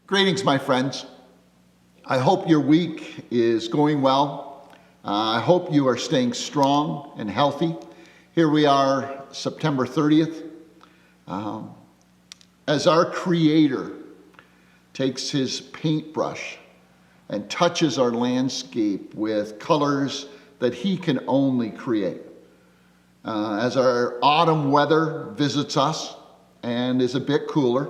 Greetings, my friends. I hope your week is going well. I hope you are staying strong and healthy. Here we are, September 30th. As our Creator takes his paintbrush and touches our landscape with colors that he can only create. As our autumn weather visits us and is a bit cooler,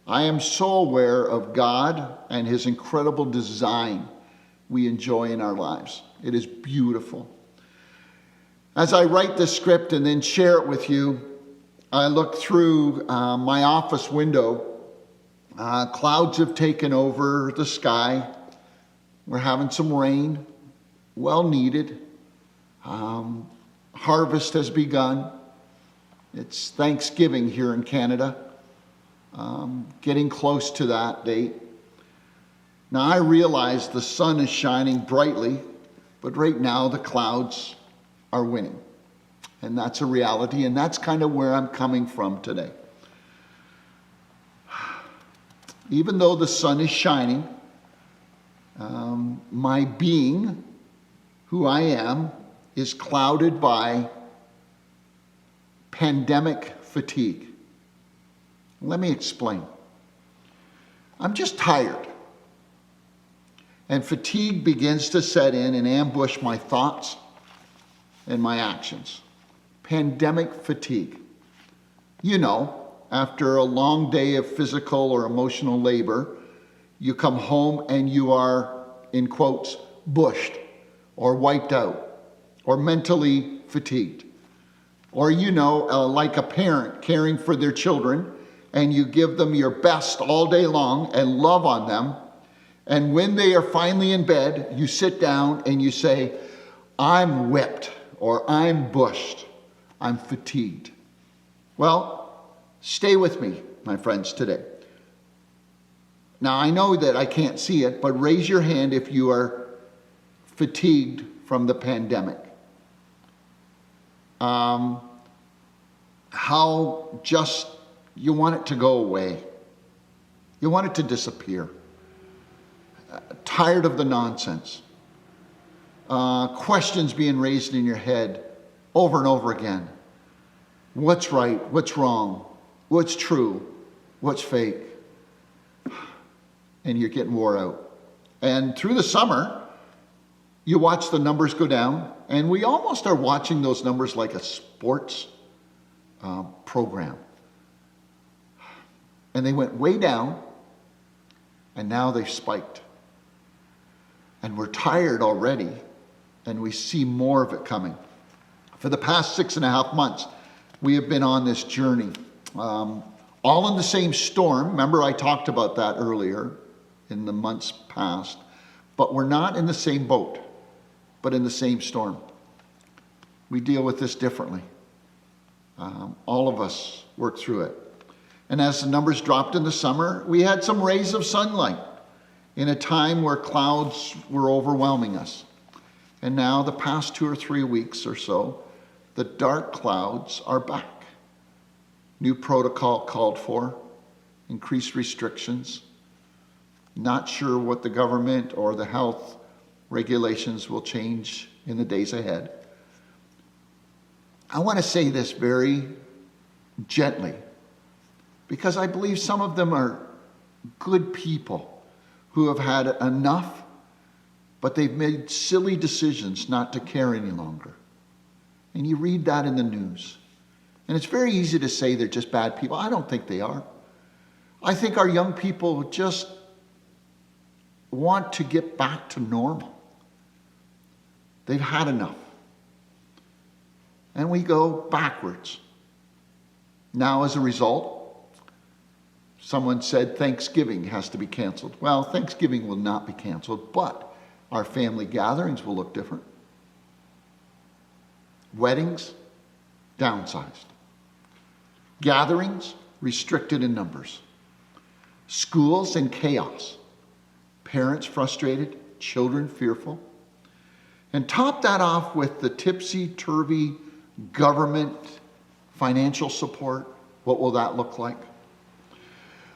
I am so aware of God and his incredible design we enjoy in our lives. It is beautiful. As I write this script and then share it with you, I look through my office window. Clouds have taken over the sky. We're having some rain, well needed. Harvest has begun. It's Thanksgiving here in Canada. Getting close to that date. Now I realize the sun is shining brightly, but right now the clouds are winning. And that's a reality, and that's kind of where I'm coming from today. Even though the sun is shining, my being, who I am, is clouded by pandemic fatigue. Let me explain. I'm just tired. And fatigue begins to set in and ambush my thoughts and my actions. Pandemic fatigue. You know, after a long day of physical or emotional labor, you come home and you are, in quotes, bushed or wiped out or mentally fatigued. Or like a parent caring for their children, and you give them your best all day long and love on them. And when they are finally in bed, you sit down and you say, I'm whipped, or I'm bushed, I'm fatigued. Well, stay with me, my friends, today. Now, I know that I can't see it, but raise your hand if you are fatigued from the pandemic. How just you want it to go away. You want it to disappear. Tired of the nonsense. Questions being raised in your head over and over again. What's right? What's wrong? What's true? What's fake? And you're getting wore out. And through the summer, you watch the numbers go down, and we almost are watching those numbers like a sports program. And they went way down, and now they've spiked. And we're tired already, and we see more of it coming. For the past 6.5 months, we have been on this journey. All in the same storm. Remember, I talked about that earlier in the months past. But we're not in the same boat, but in the same storm. We deal with this differently. All of us work through it. And as the numbers dropped in the summer, we had some rays of sunlight in a time where clouds were overwhelming us. And now, the past 2 or 3 weeks or so, the dark clouds are back. New protocol called for, increased restrictions. Not sure what the government or the health regulations will change in the days ahead. I want to say this very gently, because I believe some of them are good people who have had enough, but they've made silly decisions not to care any longer. And you read that in the news. And it's very easy to say they're just bad people. I don't think they are. I think our young people just want to get back to normal. They've had enough. And we go backwards. Now, as a result, someone said Thanksgiving has to be canceled. Well, Thanksgiving will not be canceled, but our family gatherings will look different. Weddings, downsized. Gatherings, restricted in numbers. Schools in chaos. Parents frustrated, children fearful. And top that off with the tipsy-turvy government financial support. What will that look like?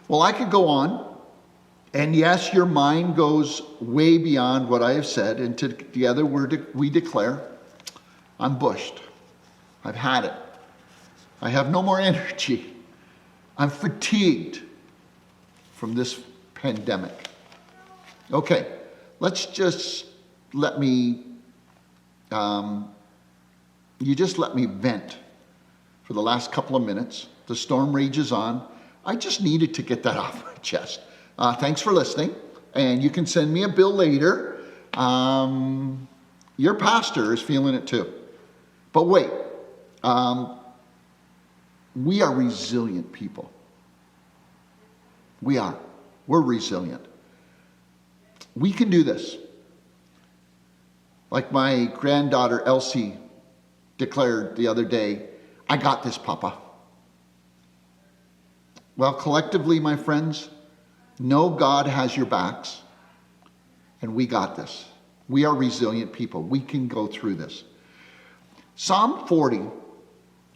Well, I could go on And yes, your mind goes way beyond what I have said, and together we declare, I'm bushed. I've had it. I have no more energy. I'm fatigued from this pandemic. Okay, let's just let me, you just let me vent for the last couple of minutes. The storm rages on. I just needed to get that off my chest. Thanks for listening, and you can send me a bill later. Your pastor is feeling it too. But wait, we are resilient people. We are. We're resilient. We can do this. Like my granddaughter Elsie declared the other day, I got this, Papa. Well, collectively, my friends, know God has your backs, and we got this. We are resilient people. We can go through this. Psalm 40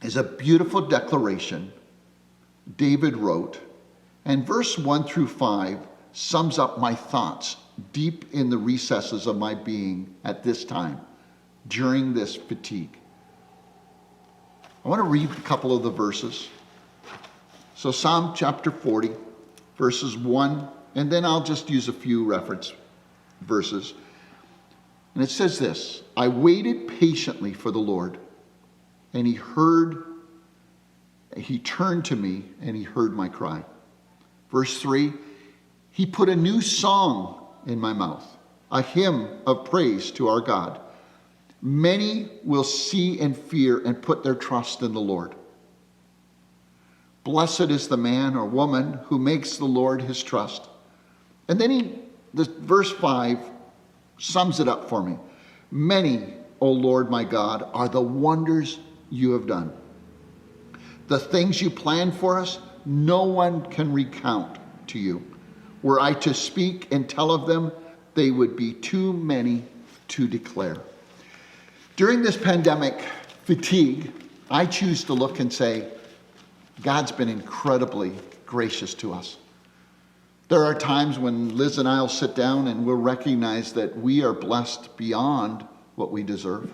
is a beautiful declaration David wrote, and verse 1 through 5 sums up my thoughts deep in the recesses of my being at this time, during this fatigue. I want to read a couple of the verses. So Psalm chapter 40, verses 1, and then I'll just use a few reference verses. And it says this, I waited patiently for the Lord, and he turned to me, and he heard my cry. Verse 3, he put a new song in my mouth, a hymn of praise to our God. Many will see and fear and put their trust in the Lord. Blessed is the man or woman who makes the Lord his trust. And then verse 5 sums it up for me. Many, O Lord my God, are the wonders you have done. The things you planned for us, no one can recount to you. Were I to speak and tell of them, they would be too many to declare. During this pandemic fatigue, I choose to look and say, God's been incredibly gracious to us. There are times when Liz and I will sit down and we'll recognize that we are blessed beyond what we deserve.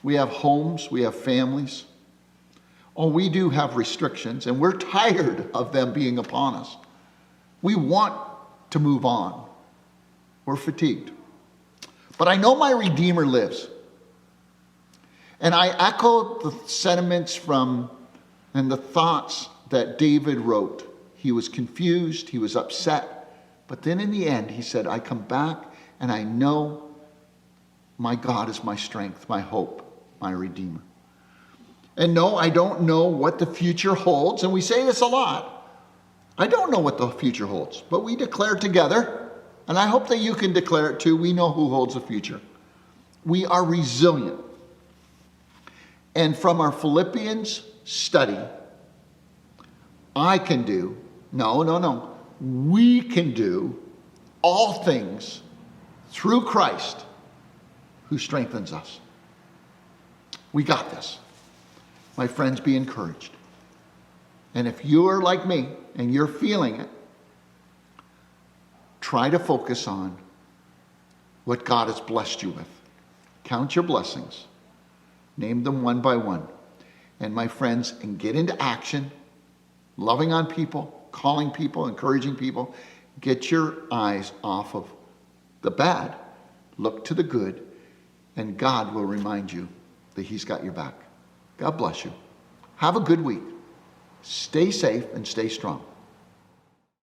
We have homes, we have families. Oh, we do have restrictions, and we're tired of them being upon us. We want to move on. We're fatigued. But I know my Redeemer lives. And I echo the sentiments and the thoughts that David wrote. He was confused, he was upset, but then in the end he said, I come back and I know my God is my strength, my hope, my Redeemer. And no, I don't know what the future holds, and we say this a lot. I don't know what the future holds, but we declare together, and I hope that you can declare it too. We know who holds the future. We are resilient. And from our Philippians study, we can do all things through Christ who strengthens us. We got this. My friends, be encouraged. And if you are like me and you're feeling it, try to focus on what God has blessed you with. Count your blessings. Name them one by one. And my friends, and get into action, loving on people, calling people, encouraging people. Get your eyes off of the bad. Look to the good, and God will remind you that he's got your back. God bless you. Have a good week. Stay safe and stay strong.